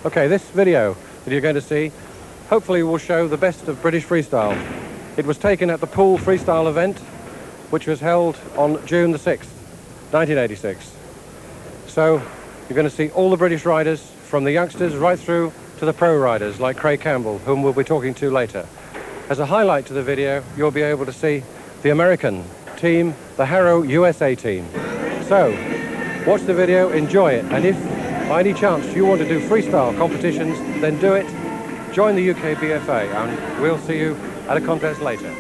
Okay, this video that you're going to see hopefully will show the best of British freestyle. It was taken at the Pool Freestyle event, which was held on June the 6th, 1986. So you're going to see all the British riders, from the youngsters right through to the pro riders like Craig Campbell, whom we'll be talking to later. As a highlight to the video, you'll be able to see the American team, the HARO USA Team. So watch the video, enjoy it, and if by any chance you want to do freestyle competitions, then do it. Join the UK BFA, and we'll see you at a contest later.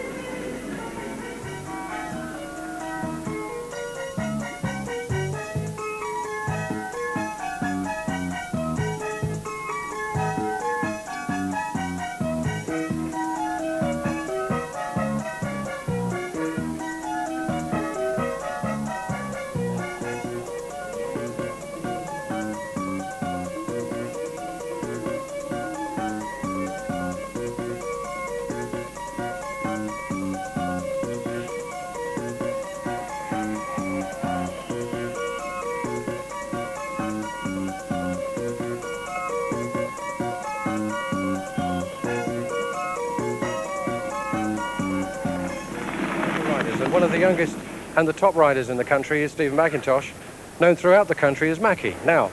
One of the youngest and the top riders in the country is Stephen McIntosh, known throughout the country as Mackie. Now,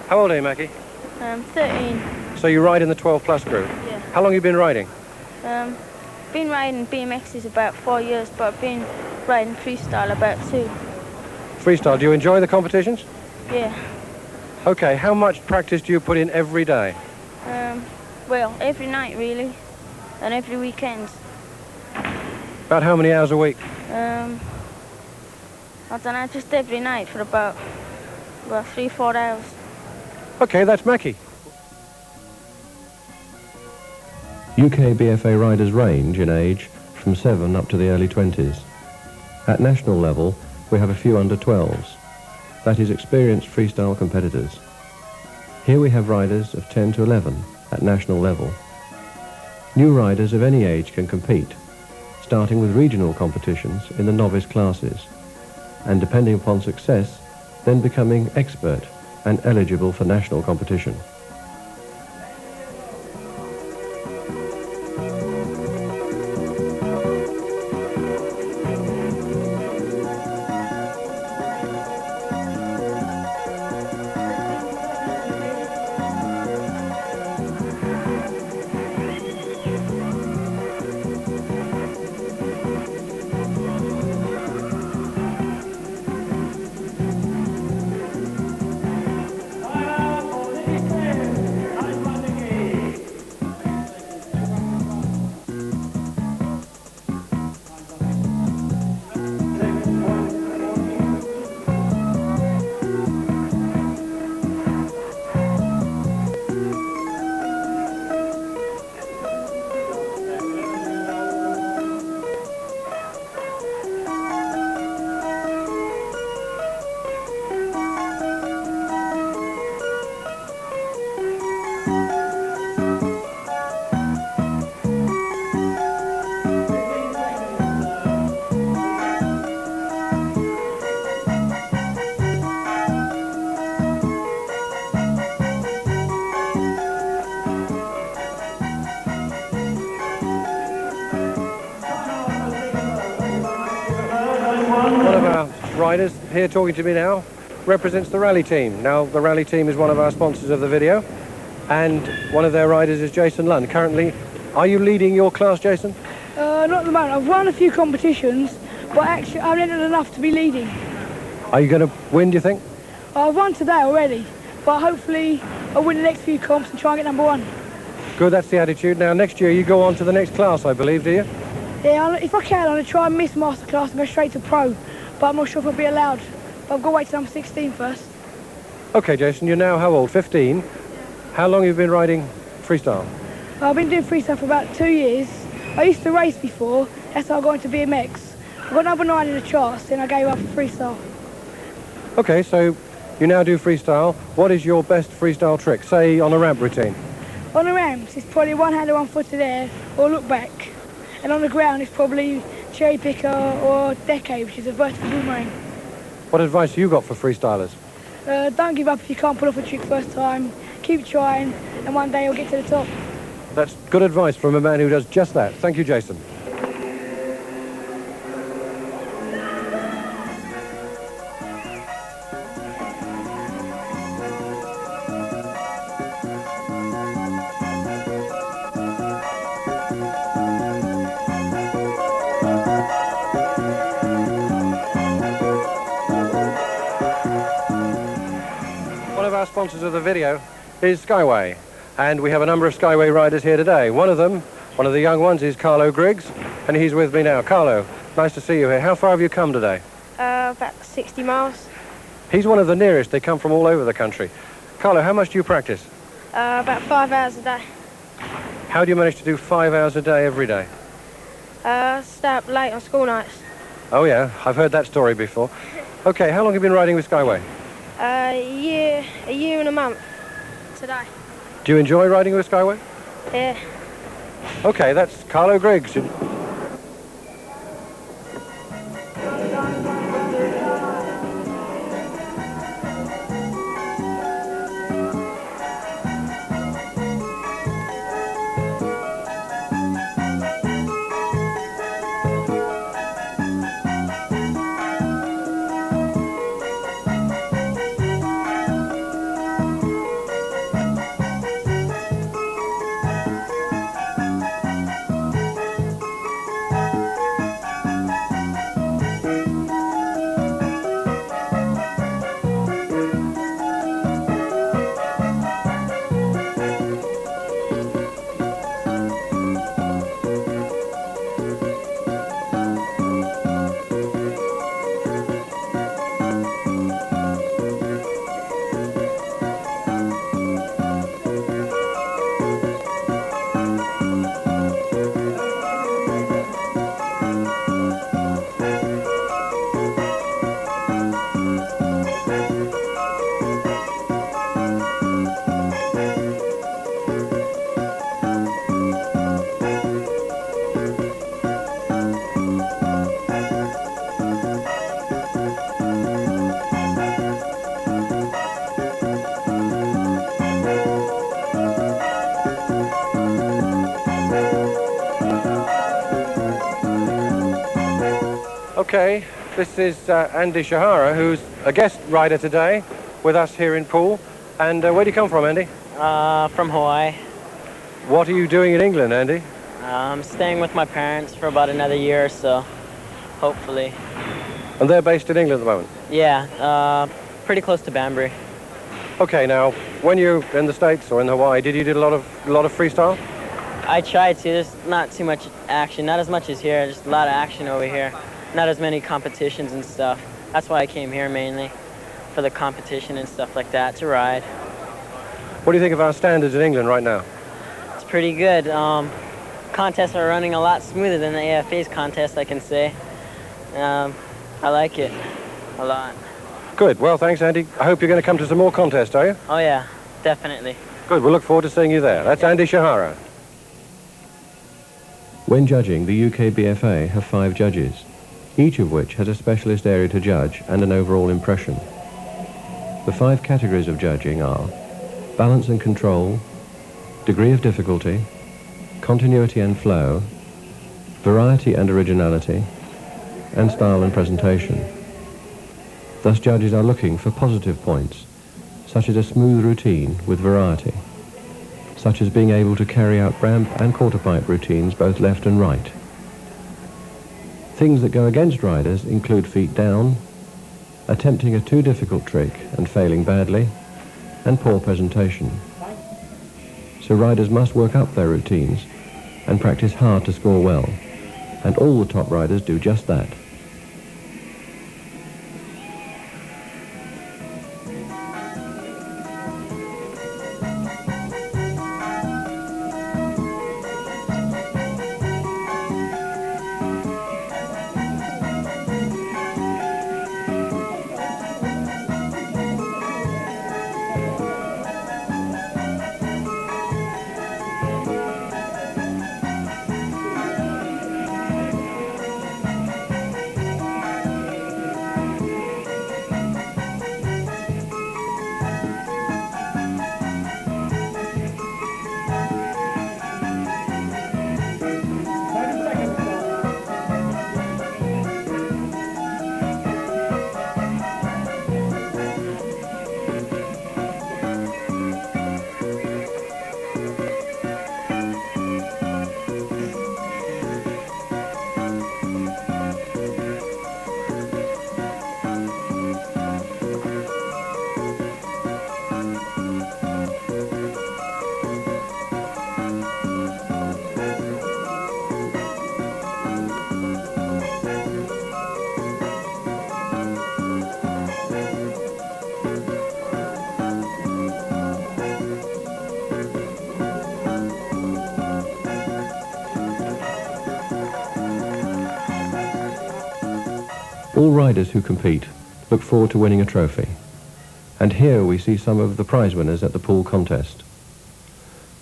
how old are you, Mackie? 13. So you ride in the 12 plus group? Yeah. How long have you been riding? Been riding BMXs about 4 years, but I've been riding freestyle about 2. Freestyle, do you enjoy the competitions? Yeah. Okay, how much practice do you put in every day? Well, every night really, and every weekend. About how many hours a week? I don't know, just every night for about 3-4 hours. Okay, that's Mackie. UK BFA riders range in age from 7 up to the early 20s. At national level, we have a few under 12s. That is experienced freestyle competitors. Here we have riders of 10 to 11 at national level. New riders of any age can compete, starting with regional competitions in the novice classes, and depending upon success, then becoming expert and eligible for national competition. One of our riders here talking to me now represents the rally team. Now, the rally team is one of our sponsors of the video, and one of their riders is Jason Lund. Currently, are you leading your class, Jason? Not at the moment. I've won a few competitions, but actually I haven't entered enough to be leading. Are you going to win, do you think? I've won today already, but hopefully I'll win the next few comps and try and get number 1. Good, that's the attitude. Now, next year you go on to the next class, I believe, do you? Yeah, if I can, I'm going to try and miss master class and go straight to pro, but I'm not sure if I'll be allowed. But I've got to wait till I'm 16 first. Okay, Jason, you're now how old? 15? How long have you been riding freestyle? I've been doing freestyle for about 2 years. I used to race before, that's how I got into BMX. I got number 9 in the charts, then I gave up for freestyle. Okay, so you now do freestyle. What is your best freestyle trick, say on a ramp routine? On the ramps, it's probably one hand or one foot to there, or look back. And on the ground, it's probably cherry picker or decade, which is a vertical boomerang. What advice you got for freestylers? Don't give up if you can't pull off a trick first time. Keep trying, and one day you'll get to the top. That's good advice from a man who does just that. Thank you, Jason. One of our sponsors of the video is Skyway, and we have a number of Skyway riders here today. One of the young ones, is Carlo Griggs, and he's with me now. Carlo, nice to see you here. How far have you come today? About 60 miles. He's one of the nearest. They come from all over the country. Carlo, how much do you practice? About 5 hours a day. How do you manage to do 5 hours a day every day? Stay up late on school nights. Oh yeah, I've heard that story before. Okay, how long have you been riding with Skyway? A year and a month today. Do you enjoy riding with Skyway? Yeah. Okay, that's Carlo Griggs. Okay, this is Andy Shahara, who's a guest rider today with us here in Poole. And where do you come from, Andy? From Hawaii. What are you doing in England, Andy? I'm staying with my parents for about another year or so, hopefully. And they're based in England at the moment? Yeah, pretty close to Banbury. Okay, now, when you're in the States or in Hawaii, did you do a lot of freestyle? I tried to. There's not too much action, not as much as here, just a lot of action over here. Not as many competitions and stuff. That's why I came here mainly, for the competition and stuff like that, to ride. What do you think of our standards in England right now? It's pretty good. Contests are running a lot smoother than the AFA's contest, I can say. I like it a lot. Good. Well, thanks, Andy. I hope you're going to come to some more contests, are you? Oh yeah, definitely. Good. We'll look forward to seeing you there. That's Andy Shahara. When judging, the UK BFA have 5 judges, each of which has a specialist area to judge and an overall impression. The 5 categories of judging are balance and control, degree of difficulty, continuity and flow, variety and originality, and style and presentation. Thus, judges are looking for positive points, such as a smooth routine with variety, such as being able to carry out ramp and quarter pipe routines both left and right. Things that go against riders include feet down, attempting a too difficult trick and failing badly, and poor presentation. So riders must work up their routines and practice hard to score well, and all the top riders do just that. All riders who compete look forward to winning a trophy. And here we see some of the prize winners at the pool contest.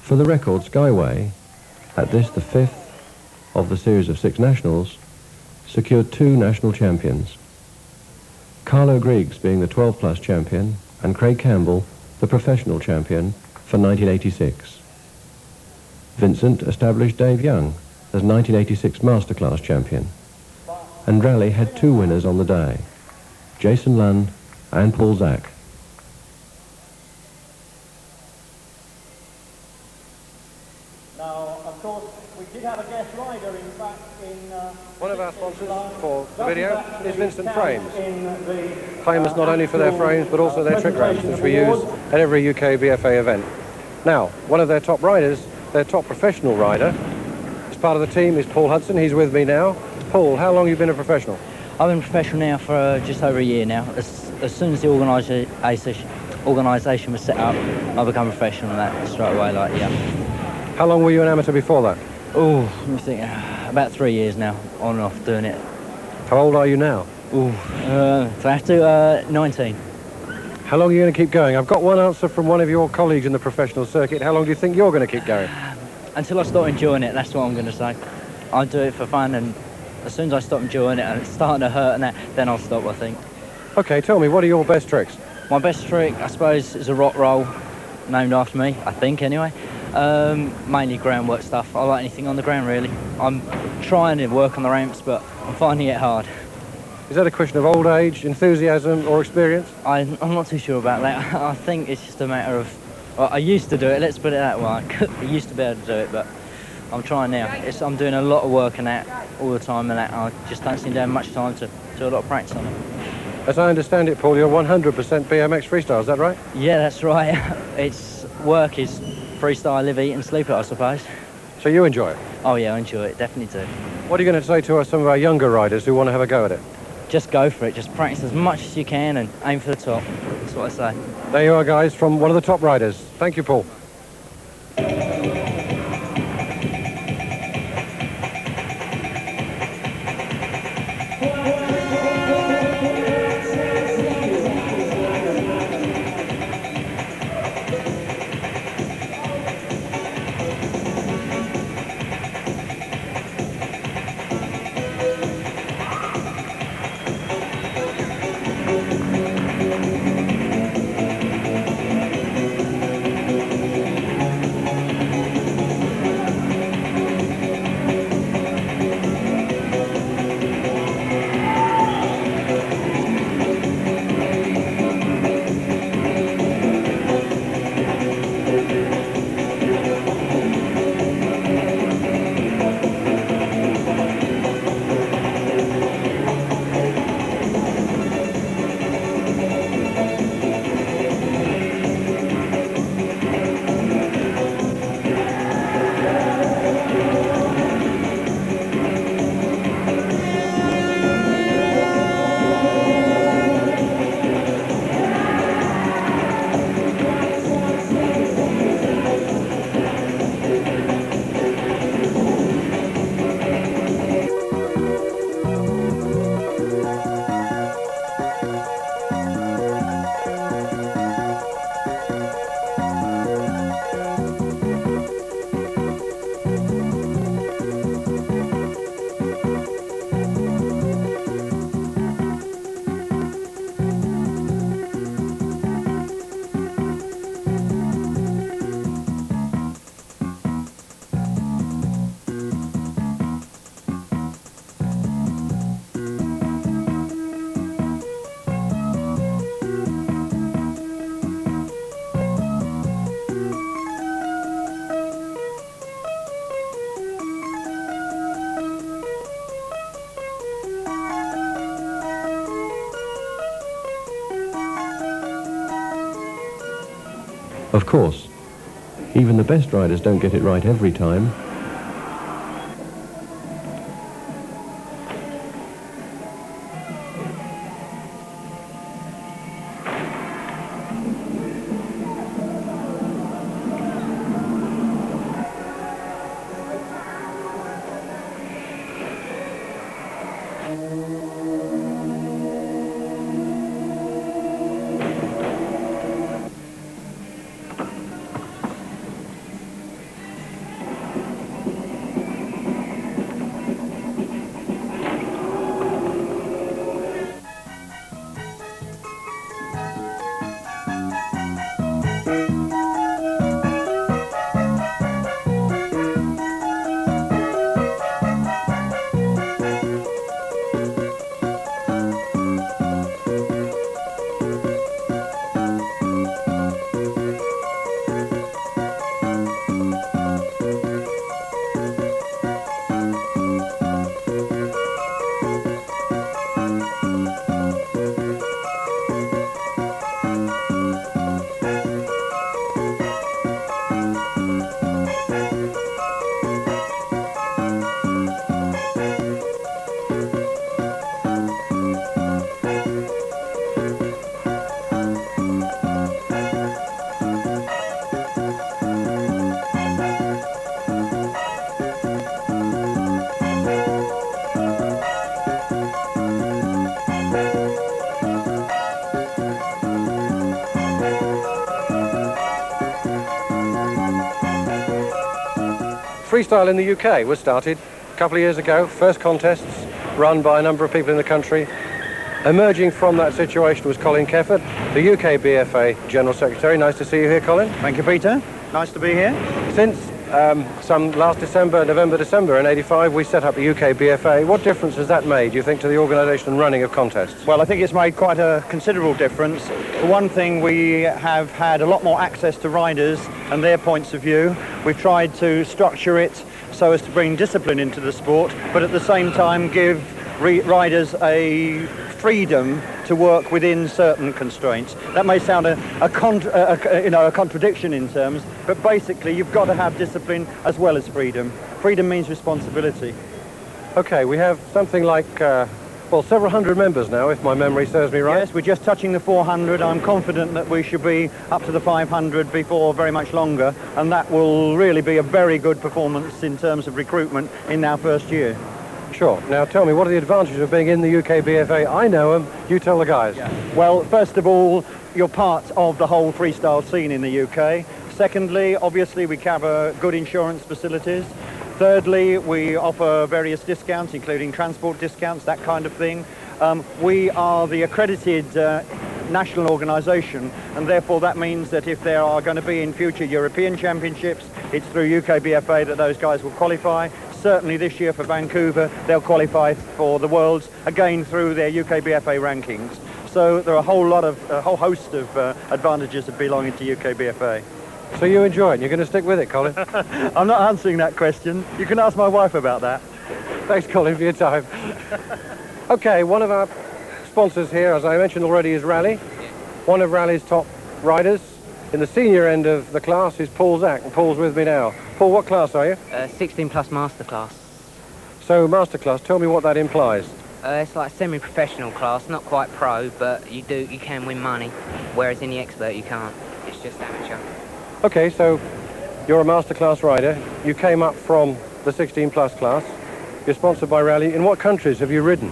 For the record, Skyway, at this the 5th of the series of 6 nationals, secured 2 national champions. Carlo Griggs being the 12 plus champion and Craig Campbell the professional champion for 1986. Vincent established Dave Young as 1986 Masterclass champion. And Rally had 2 winners on the day, Jason Lunn and Paul Zach. Now, of course, we did have a guest rider, in fact, in... One of our sponsors for the video is Vincent Frames, famous not only for their frames but also their trick ramps, which we use at every UK BFA event. Now, one of their top riders, their top professional rider, as part of the team is Paul Hudson. He's with me now. Paul, how long have you been a professional? I've been professional now for just over a year now. As soon as the organisation was set up, I became professional and that straight away, like, yeah. How long were you an amateur before that? Oh, let me think, about 3 years now, on and off doing it. How old are you now? Oh, so I have to, 19. How long are you going to keep going? I've got one answer from one of your colleagues in the professional circuit. How long do you think you're going to keep going? Until I start enjoying it, that's what I'm going to say. I do it for fun, and as soon as I stop enjoying it and it's starting to hurt and that, then I'll stop, I think. Okay, tell me, what are your best tricks? My best trick, I suppose, is a rock roll, named after me, I think anyway. Mainly groundwork stuff. I like anything on the ground, really. I'm trying to work on the ramps, but I'm finding it hard. Is that a question of old age, enthusiasm or experience? I'm not too sure about that. I think it's just a matter of... Well, I used to do it, let's put it that way. I used to be able to do it, but I'm trying now. I'm doing a lot of work on that all the time, and that I just don't seem to have much time to do a lot of practice on it. As I understand it, Paul, you're 100% BMX freestyle, is that right? Yeah, that's right. It's work is freestyle, live, eat and sleep it, I suppose. So you enjoy it? Oh yeah, I enjoy it, definitely do. What are you going to say to some of our younger riders who want to have a go at it? Just go for it, just practice as much as you can and aim for the top. That's what I say. There you are, guys, from one of the top riders. Thank you, Paul. Of course, even the best riders don't get it right every time. Freestyle in the UK was started a couple of years ago. First contests run by a number of people in the country. Emerging from that situation was Colin Kefford, the UK BFA General Secretary. Nice to see you here, Colin. Thank you, Peter. Nice to be here. Since some last December in 85, we set up the UK BFA. What difference has that made, do you think, to the organisation and running of contests? Well, I think it's made quite a considerable difference. For one thing, we have had a lot more access to riders and their points of view. We've tried to structure it so as to bring discipline into the sport, but at the same time give riders a freedom to work within certain constraints. That may sound a contradiction in terms, but basically you've got to have discipline as well as freedom. Freedom means responsibility. Okay, we have something like, several hundred members now, if my memory serves me right. Yes, we're just touching the 400. I'm confident that we should be up to the 500 before very much longer, and that will really be a very good performance in terms of recruitment in our first year. Sure. Now tell me, what are the advantages of being in the UK BFA? I know them, you tell the guys. Yeah. Well, first of all, you're part of the whole freestyle scene in the UK. Secondly, obviously we cover good insurance facilities. Thirdly, we offer various discounts, including transport discounts, that kind of thing. We are the accredited national organisation, and therefore that means that if there are going to be in future European Championships, it's through UK BFA that those guys will qualify. Certainly this year for Vancouver, they'll qualify for the Worlds, again through their UK BFA rankings. So there are a whole host of advantages of belonging to UK BFA. So you enjoy it, you're going to stick with it, Colin? I'm not answering that question. You can ask my wife about that. Thanks, Colin, for your time. Okay, one of our sponsors here, as I mentioned already, is Rally. One of Rally's top riders in the senior end of the class is Paul Zack, and Paul's with me now. Paul, what class are you? 16 plus master class. So master class, tell me what that implies. It's like a semi-professional class, not quite pro, but you can win money, whereas in the expert you can't. It's just amateur. Okay, so you're a master class rider. You came up from the 16 plus class. You're sponsored by Rally. In what countries have you ridden?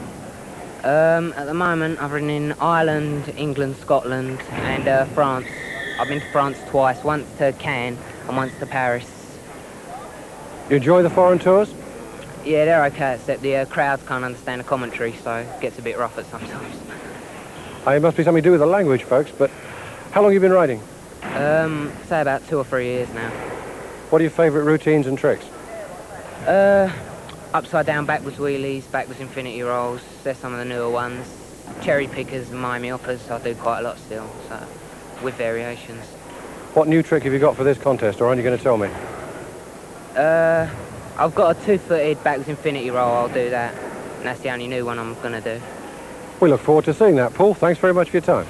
At the moment, I've ridden in Ireland, England, Scotland, and France. I've been to France twice, once to Cannes and once to Paris. You enjoy the foreign tours? Yeah, they're okay, except the crowds can't understand the commentary, so it gets a bit rough at sometimes. It must be something to do with the language, folks, but how long have you been riding? Say about 2 or 3 years now. What are your favourite routines and tricks? Upside down, backwards wheelies, backwards infinity rolls. They're some of the newer ones. Cherry pickers and Miami hoppers, I do quite a lot still, so with variations. What new trick have you got for this contest, or aren't you going to tell me? I've got a 2-footed backwards infinity roll, I'll do that. And that's the only new one I'm going to do. We look forward to seeing that, Paul. Thanks very much for your time.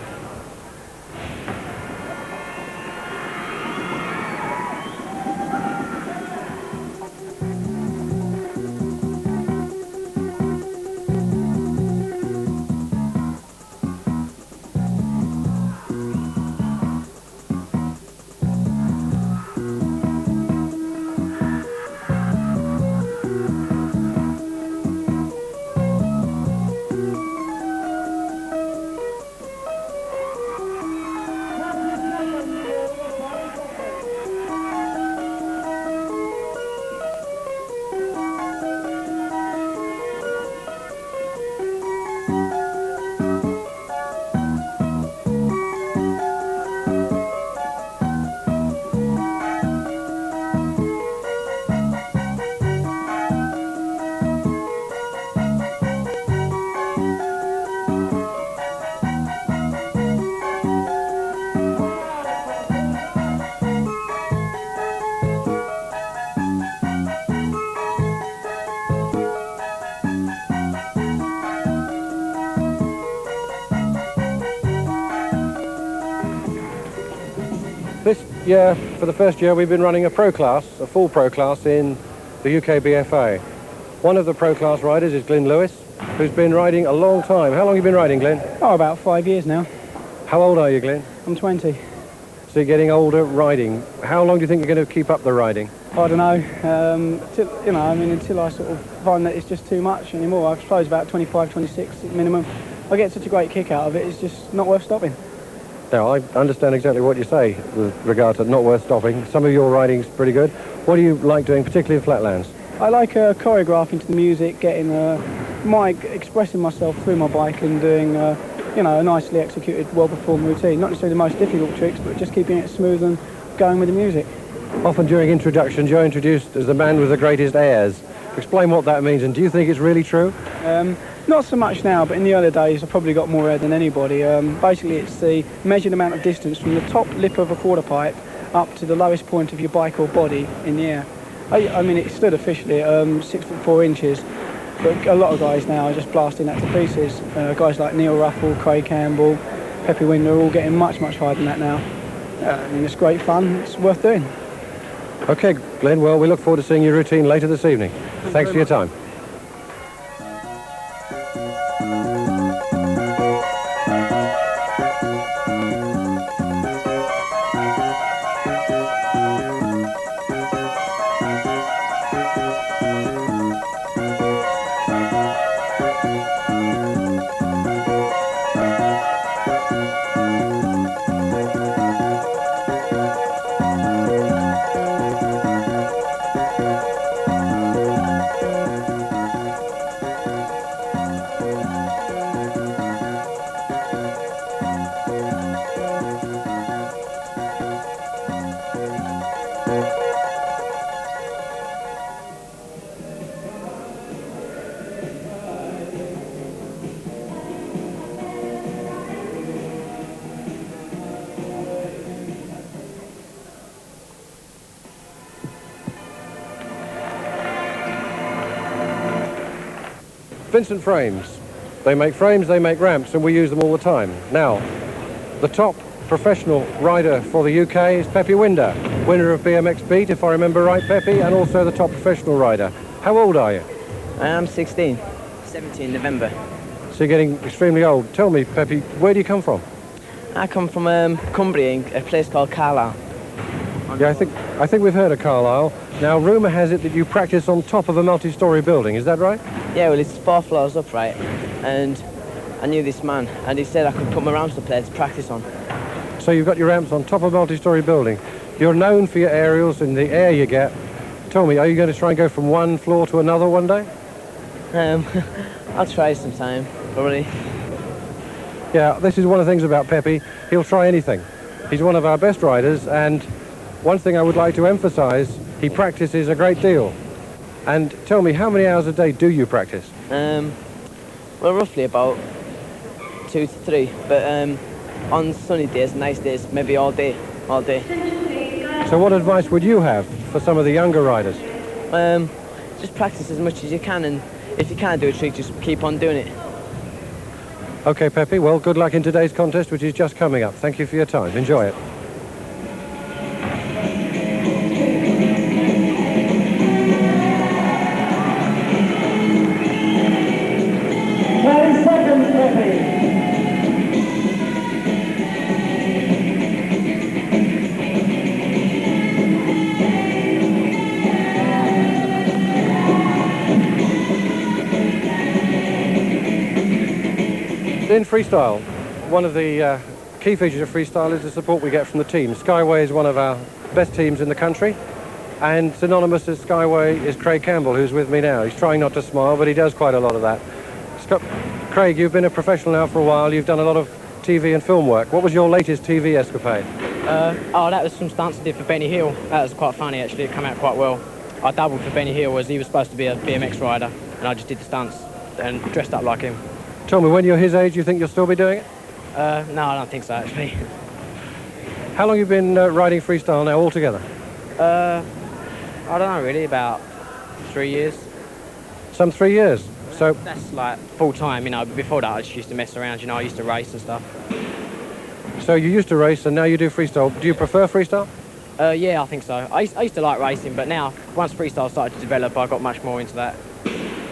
This year, for the first year, we've been running a pro class, a full pro class in the UK BFA. One of the pro class riders is Glyn Lewis, who's been riding a long time. How long have you been riding, Glyn? Oh, about 5 years now. How old are you, Glyn? I'm 20. So you're getting older riding. How long do you think you're going to keep up the riding? I don't know. Until I sort of find that it's just too much anymore. I suppose about 25, 26 minimum. I get such a great kick out of it, it's just not worth stopping. Now, I understand exactly what you say with regard to not worth stopping. Some of your riding's pretty good. What do you like doing, particularly in flatlands? I like choreographing to the music, getting expressing myself through my bike and doing you know, a nicely executed, well-performed routine. Not necessarily the most difficult tricks, but just keeping it smooth and going with the music. Often during introductions, you're introduced as the man with the greatest airs. Explain what that means, and do you think it's really true? Not so much now, but in the early days I've probably got more air than anybody. Basically it's the measured amount of distance from the top lip of a quarter pipe up to the lowest point of your bike or body in the air. I mean, it stood officially at 6'4", but a lot of guys now are just blasting that to pieces. Guys like Neil Ruffle, Craig Campbell, Peppy Winder are all getting much, much higher than that now. I mean, it's great fun, it's worth doing. OK, Glenn, well, we look forward to seeing your routine later this evening. Thanks for your time. Vincent Frames. They make frames, they make ramps, and we use them all the time. Now, the top professional rider for the UK is Peppy Winder, winner of BMX Beat, if I remember right, Peppy, and also the top professional rider. How old are you? I'm 16. 17 November. So you're getting extremely old. Tell me, Peppy, where do you come from? I come from Cumbria, a place called Carlisle. Yeah, I think we've heard of Carlisle. Now, rumour has it that you practice on top of a multi-storey building, is that right? Yeah, well, it's 4 floors up, right? And I knew this man, and he said I could put my ramps up there to practice on. So you've got your ramps on top of a multi-storey building. You're known for your aerials and the air you get. Tell me, are you going to try and go from one floor to another one day? I'll try sometime, probably. Yeah, this is one of the things about Peppy. He'll try anything. He's one of our best riders, and one thing I would like to emphasise, he practices a great deal. And tell me, how many hours a day do you practice? Well, roughly about 2 to 3, but on sunny days, nice days, maybe all day. So what advice would you have for some of the younger riders? Just practice as much as you can, and if you can't do a trick, just keep on doing it. OK, Peppy, well, good luck in today's contest, which is just coming up. Thank you for your time. Enjoy it. In freestyle, one of the key features of freestyle is the support we get from the team. Skyway is one of our best teams in the country, and synonymous as Skyway is Craig Campbell, who's with me now. He's trying not to smile, but he does quite a lot of that. Craig, you've been a professional now for a while. You've done a lot of TV and film work. What was your latest TV escapade? That was some stunts I did for Benny Hill. That was quite funny, actually. It came out quite well. I doubled for Benny Hill as he was supposed to be a BMX rider, and I just did the stunts and dressed up like him. Tell me, when you're his age, you think you'll still be doing it? No, I don't think so, actually. How long have you been riding freestyle now altogether? I don't know, really, about 3 years. Some 3 years? So that's like full time, you know. Before that, I just used to mess around, you know. I used to race and stuff. So you used to race and now you do freestyle. Do you prefer freestyle? Yeah, I think so. I used to like racing, but now, once freestyle started to develop, I got much more into that.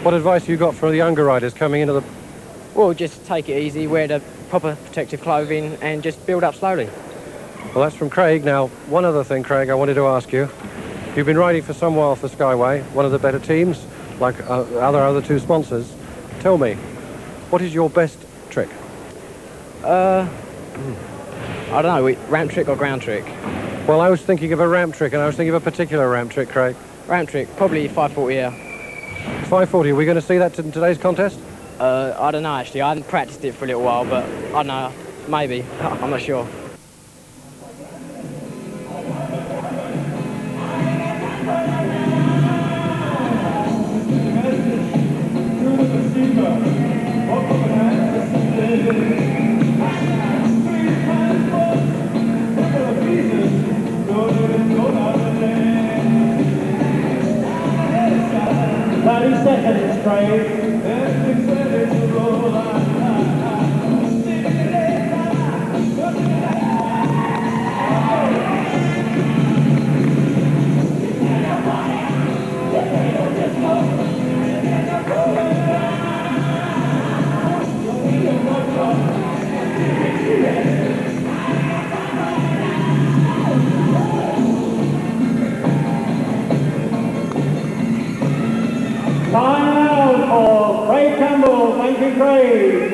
What advice have you got for the younger riders coming into the... Well, just take it easy, wear the proper protective clothing, and just build up slowly. Well, that's from Craig. Now, one other thing, Craig, I wanted to ask you. You've been riding for some while for Skyway, one of the better teams, like other two sponsors. Tell me, what is your best trick? I don't know, ramp trick or ground trick? Well, I was thinking of a ramp trick, and I was thinking of a particular ramp trick, Craig. Ramp trick, probably 540, yeah. 540, are we going to see that in today's contest? I don't know, actually. I hadn't practiced it for a little while, but I don't know. Maybe. I'm not sure. Seconds, Craig. Time out for Craig Campbell. Thank you, Craig.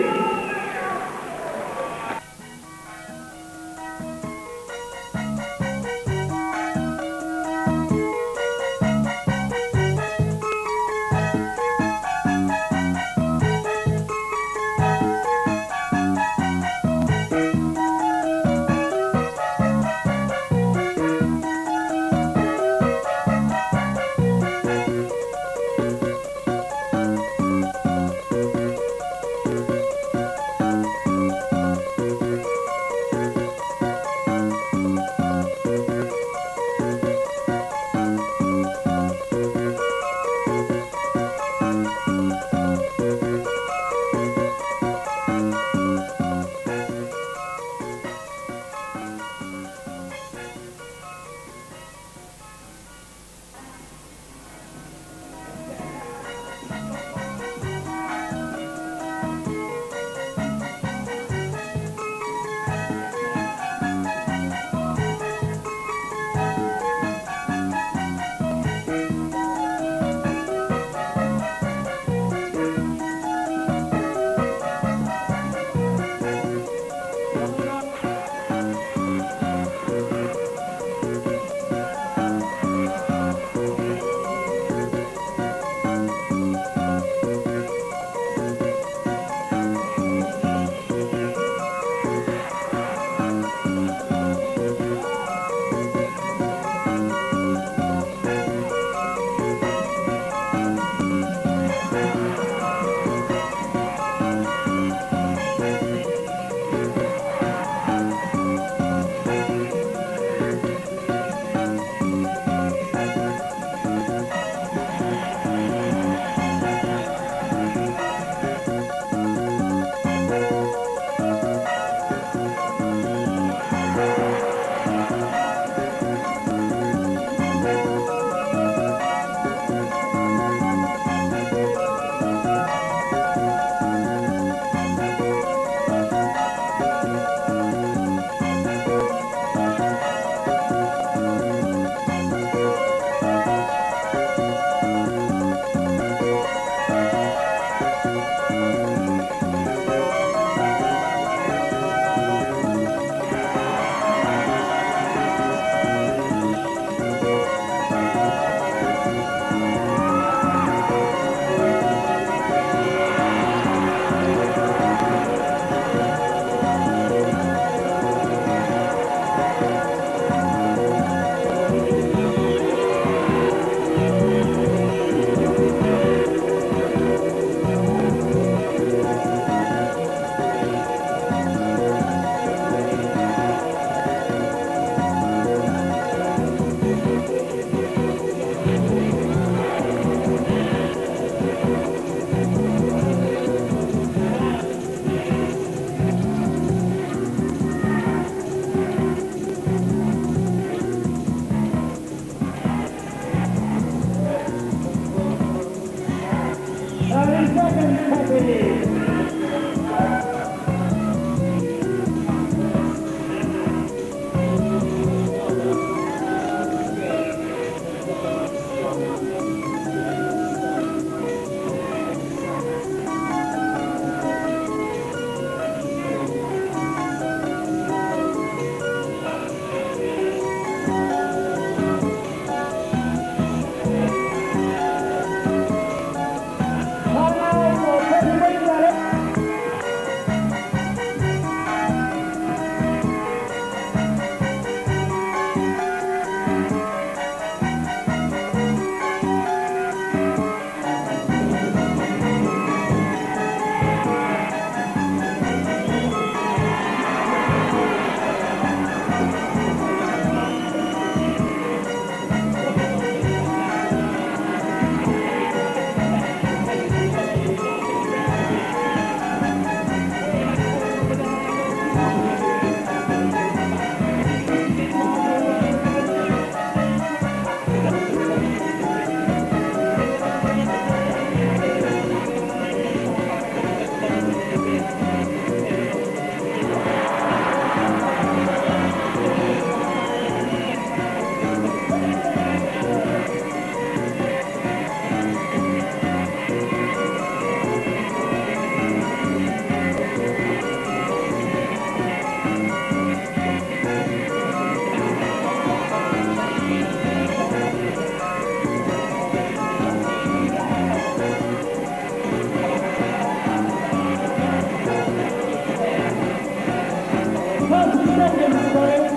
seconds, folks.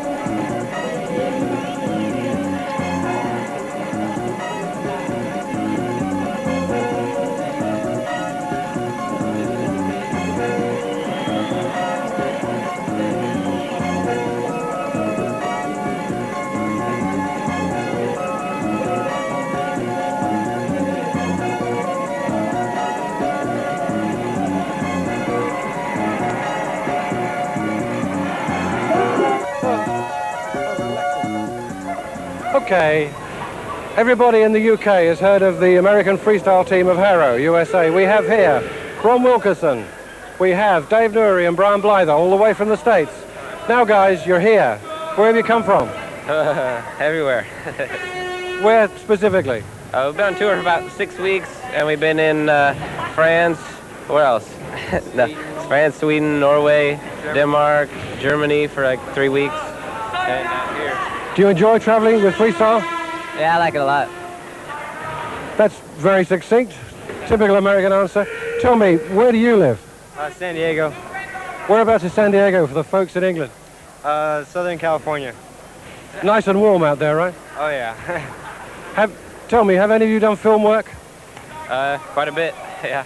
Okay, everybody in the UK has heard of the American freestyle team of HARO USA. We have here Ron Wilkerson, we have Dave Newry and Brian Blyther all the way from the States. Now guys, you're here. Where have you come from? Everywhere. Where specifically? We've been on tour for about 6 weeks, and we've been in France, where else? No, France, Sweden, Norway, Denmark, Germany for like 3 weeks, and here. Do you enjoy traveling with freestyle? Yeah, I like it a lot. That's very succinct. Typical American answer. Tell me, where do you live? San Diego. Whereabouts is San Diego for the folks in England? Southern California. Nice and warm out there, right? Oh yeah. Tell me, have any of you done film work? Quite a bit, yeah.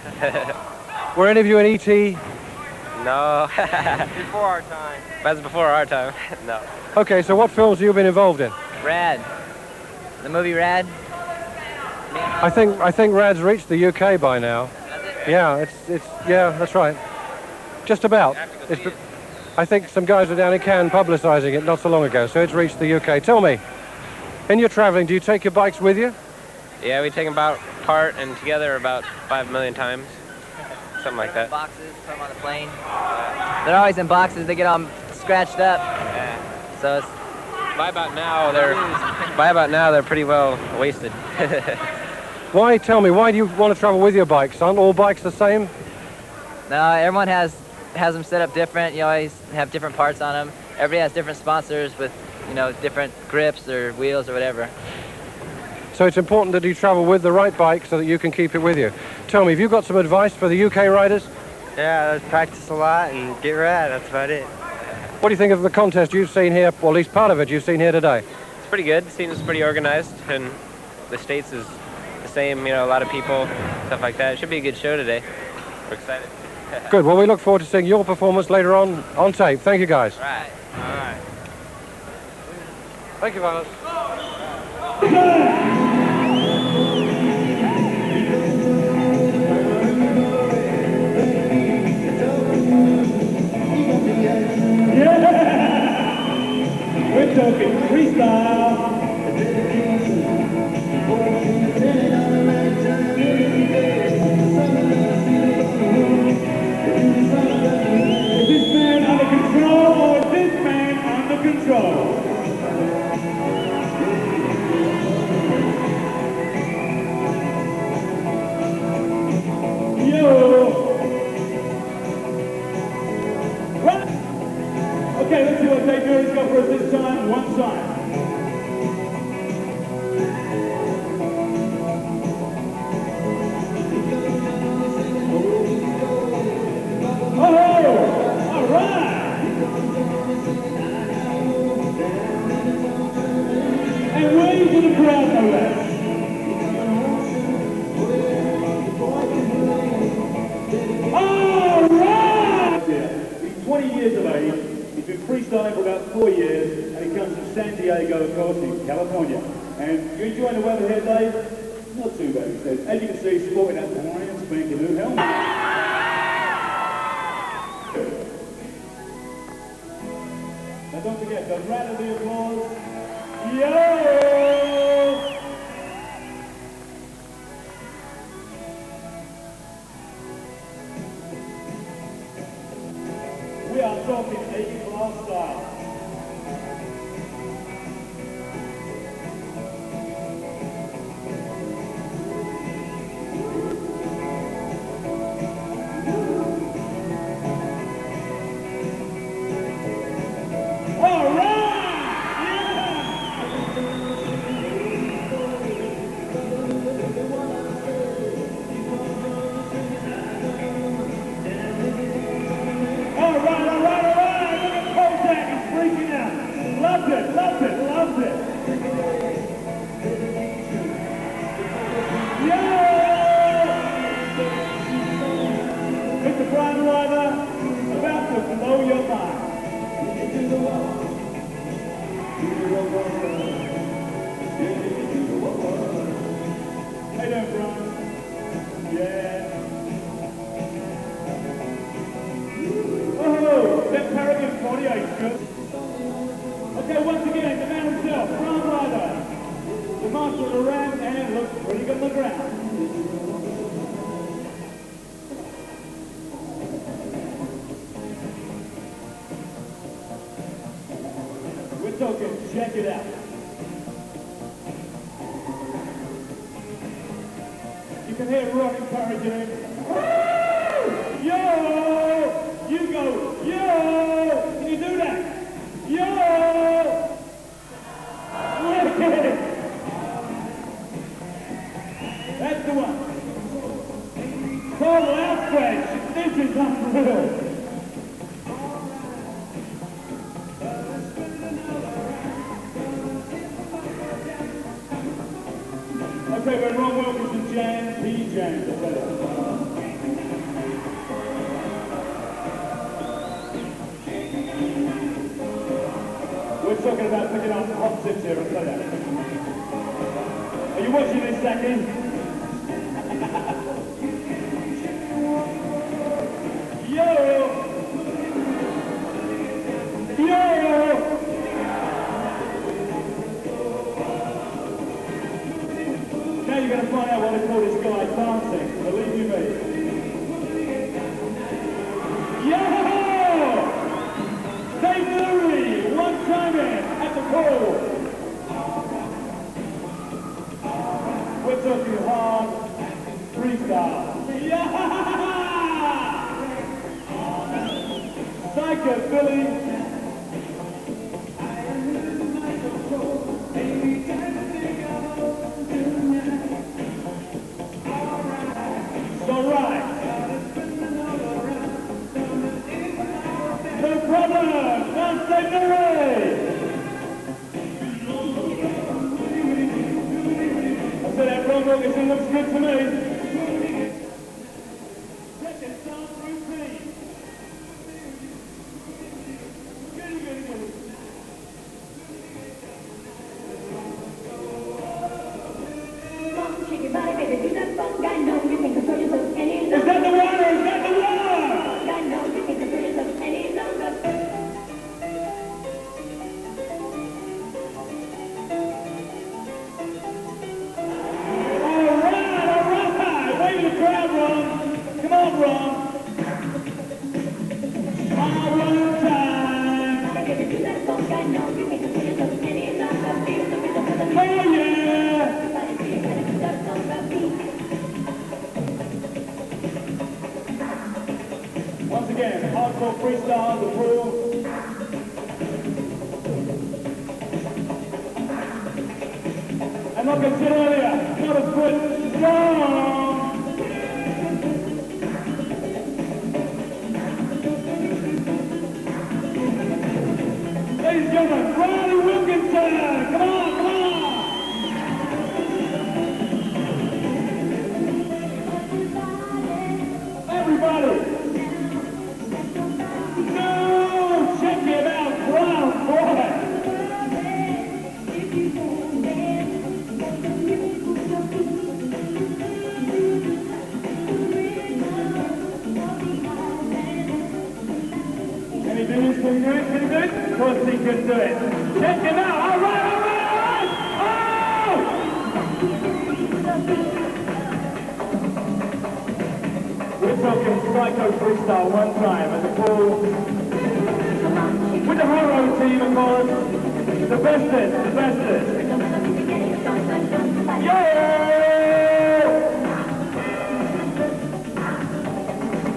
Were any of you in E.T.? No. Before our time. That's before our time. No. Okay, so what films have you been involved in? Rad. The movie Rad. I think Rad's reached the UK by now. Yeah, yeah, that's right. Just about. I think some guys were down in Cannes publicising it not so long ago, so it's reached the UK. Tell me, in your travelling, do you take your bikes with you? Yeah, we take them about apart and together about 5 million times. Something like that. Boxes, put them on the plane. They're always in boxes. They get all scratched up. Yeah. So it's by about now they're pretty well wasted. Tell me, why do you want to travel with your bikes? Aren't all bikes the same? no, everyone has them set up different. You always have different parts on them. Everybody has different sponsors with, different grips or wheels or whatever. So it's important that you travel with the right bike so that you can keep it with you. Tell me, have you got some advice for the UK riders? Yeah, let's practice a lot and get rad. That's about it. What do you think of the contest you've seen here, or at least part of it you've seen here today? It's pretty good. The scene is pretty organized, and the States is the same, a lot of people, stuff like that. It should be a good show today. We're excited. Good. Well, we look forward to seeing your performance later on tape. Thank you, guys. All right. All right. Thank you, Valence. We're talking freestyle. Is this man under control or is this man under control? Okay, let's see what Dave Newry's got for us this time. One side. Oh, all right. And wave for the crowd, no less. All right. He's 20 years of age. He's been freestyling for about 4 years, and he comes from San Diego, of course, in California. And you enjoying the weather here, Dave? Not too bad, he says. As you can see, he's sporting that brand spanking new helmet. Now don't forget, the round of the applause. Yo! We are talking A-class style. All right! All right. Look at Kozak, he's freaking Hey there, Brian. Yeah. Oh, that Paragon 48 good. Okay, once again, the man himself, Brian Ryder. The master of the ram and looks pretty good on the ground. We're talking, check it out. You can hear Ron encouraging him. Woo! Yo! You go, yo! Can you do that? Yo! Wicked! That's the one. Total outrage. This is unreal. Okay, when Ron Wilkinson jams, he jams. We're talking about picking up hot tips here, I'll tell you. Are you watching this, Zaki? Yo! Yo! Now you're going to find out what they call this guy dancing, believe you me. Yo! Dave Lurie, one time in at the pool. We're talking hard freestyle. Yeah! Psycho Billy. So right. No problem. Don't say no way. I said that Ron Wilkinson looks good to me. Second dance routine. Is that the one or is that the one? Alright. Wave the crowd, Ron. Come on, Ron. Smile one time. Oh, yeah. Once again, hardcore freestyle, the pool. And like I said earlier, not a foot strong. Ladies and gentlemen, Ronnie Wilkinson, come on, come on. Everybody. No, check it out, Brown boy. Can he do this? Can he do it? Can he do it? Of course he can do it. Check him out. All right, all right, all right. Oh! We're talking psycho freestyle one time at the pool. With the HARO team, of course. The bestest, the bestest. Yeah!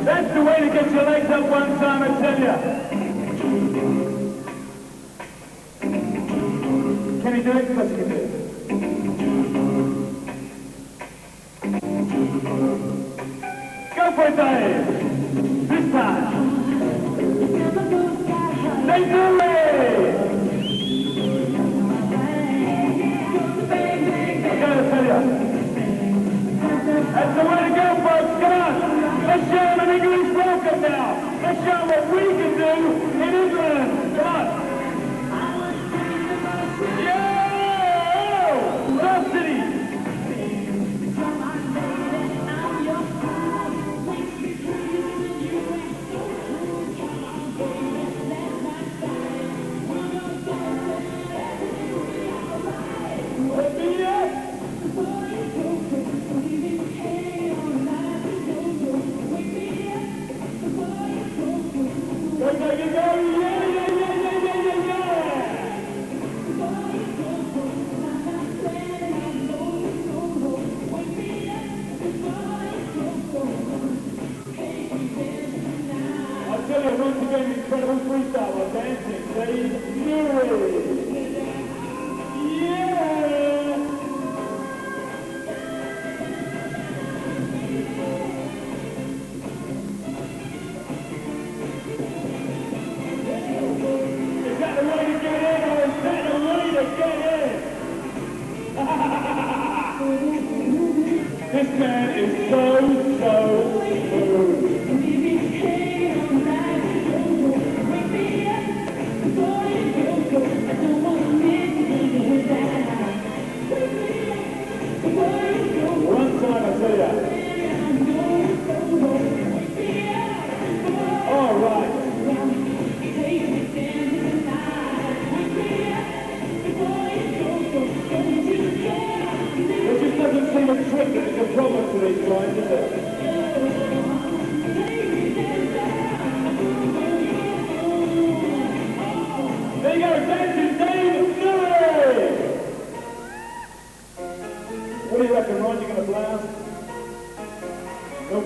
That's the way to get your legs up one time, I tell ya. Can he do it? Yes, he can do it. Go for it, Dave. This time. They do it! I gotta tell you. That's the way to go, folks. Come on. Let's show them an English welcome now. Let's show them what we can do in England. Come on.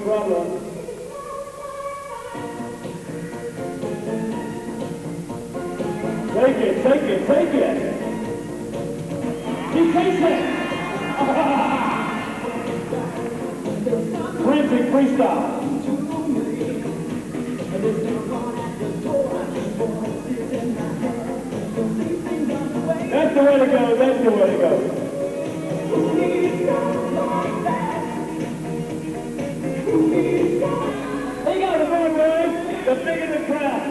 problem. Take it, take it, take it. He takes it. Frantic freestyle. That's the way to go, that's the way to go. They got the boy, boys. The bigger the crowd.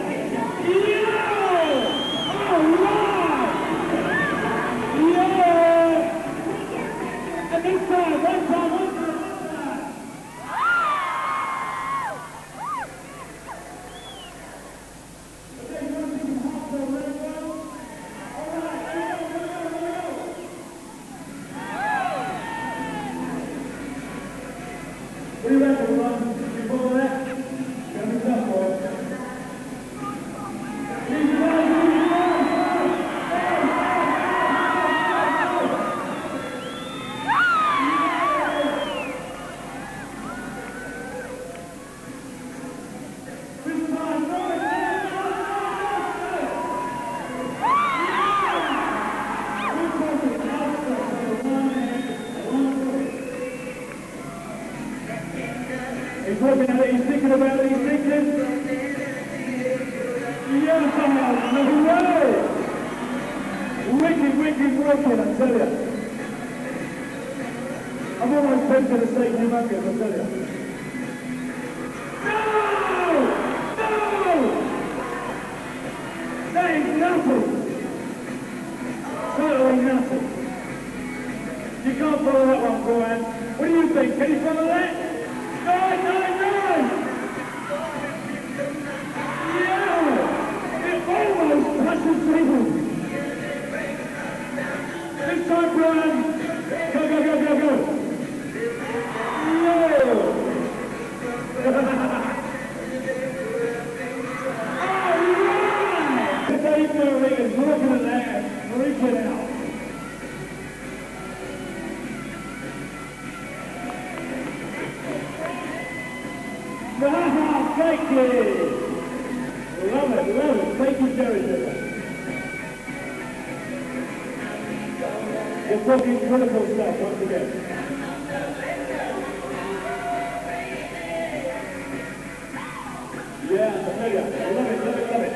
Yeah! All right! Yeah! And this time, one time. What do you reckon, Ron? You follow that? Gonna be tough, boy. He's looking at it, he's thinking about it, he's thinking. Yeah, no way! Wicked, wicked working, I tell you. I'm almost tempted to say humongous, I tell you. No! No! That is nothing! Totally nothing. You can't follow that one, Brian. What do you think? Can you follow that? Nine! Yeah! It almost touches people. This time, Brian. Go, go, go, go, go. Yeah! All right! Dave Murray is looking at that, freaking out. Thank you! Love it, love it. Thank you, Jerry. You're talking critical stuff once again. Yeah, I tell you, love it, love it, love it.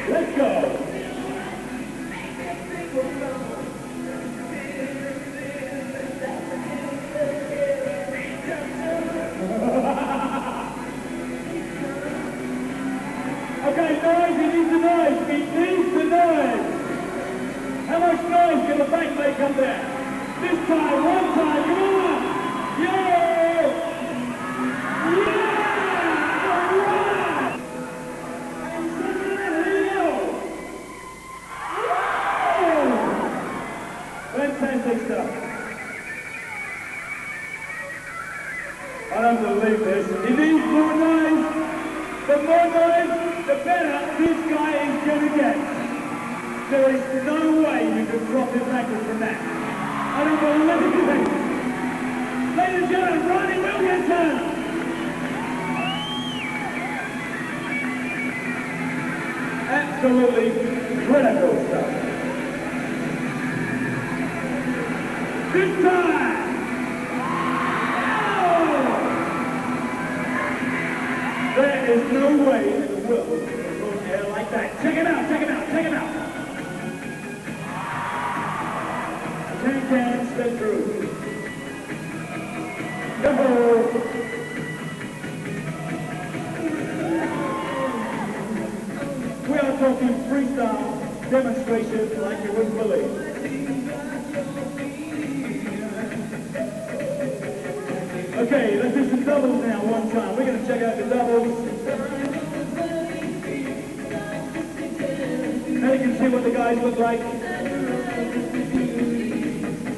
Let's go! Okay, noise, he needs the noise, he needs the noise. How much noise can the back make up there? This time, one time, come on! Yeah! Yeah! All right! Here we go! Fantastic stuff. I don't believe this. He needs more noise. The more noise, the better this guy is going to get. There is no way you can drop him backwards from that. I don't believe it. Ladies and gentlemen, Ronnie Wilkinson. Absolutely critical stuff. This time. There is no way in the world to go air like that. Check it out, check it out, check it out. Can step through. Go! We are talking freestyle demonstration like you wouldn't believe. Okay, let's do some doubles now one time. We're going to check out the doubles. Now you can see what the guys look like.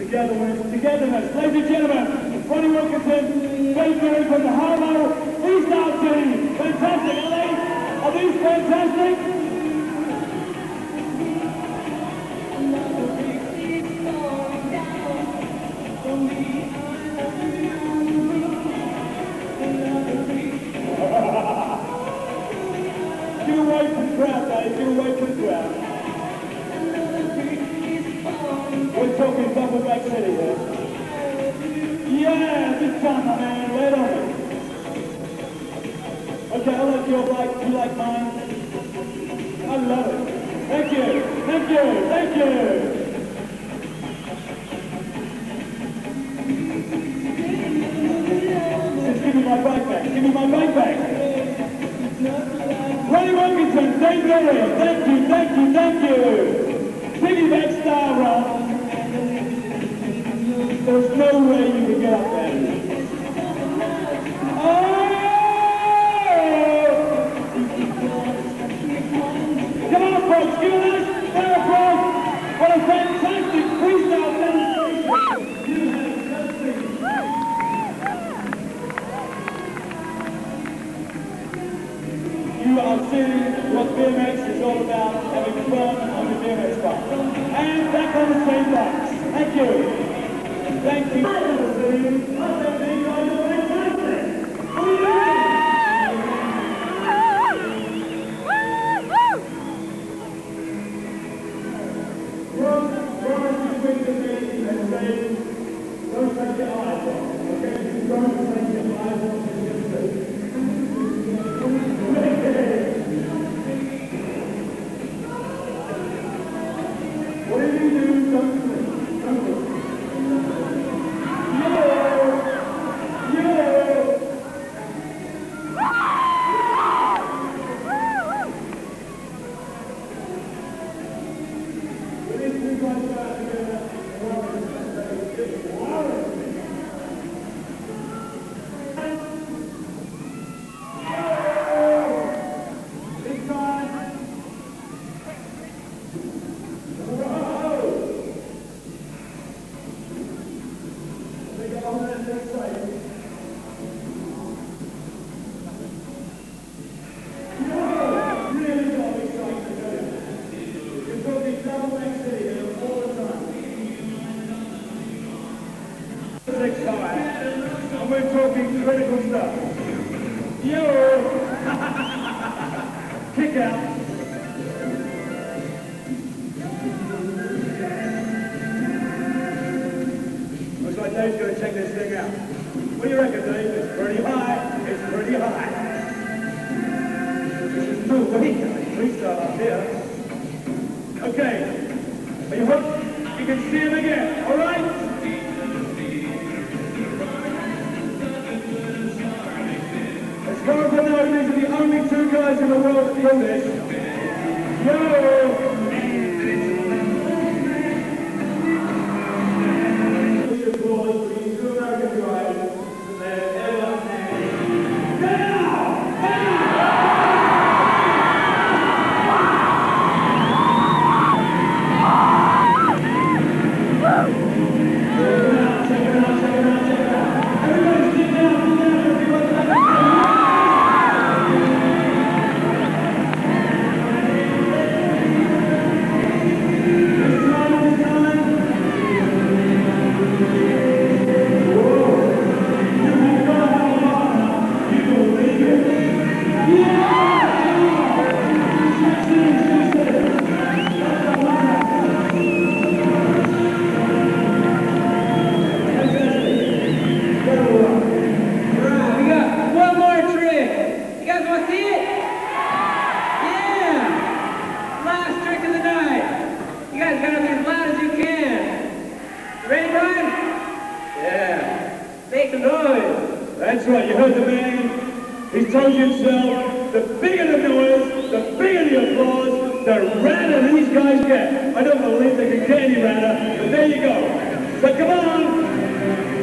Togetherness. Ladies and gentlemen, Ronnie Wilkinson, Dave Murray from the HARO Freestyle Team. Fantastic, are they? Are these fantastic? your bike? Do you like mine? I love it. Thank you, thank you, thank you. Just give me my bike back, give me my bike back. Ronnie Wilkinson, Dave Darren, thank you, thank you, thank you. Piggyback style, Ron. There's no way you can get up there. Oh! Come on, folks, give a nice fair applause. What a fantastic freestyle demonstration. You have just seen. You are seeing what BMX is all about, having fun on the BMX bike. And back on the same bikes. Thank you. Thank you. And we're talking critical stuff. Yo! Kick out. Looks like Dave's going to check this thing out. What do you reckon, Dave? It's pretty high. It's pretty high. This is no way to freestyle up here. Okay. Are you hooked? You can see him again. All right? As far as I know, these are the only two guys in the world that do this. Yo! That's right, you heard the man. He's told you himself, the bigger the noise, the bigger the applause, the radder these guys get. I don't believe they can get any radder, but there you go. So come on.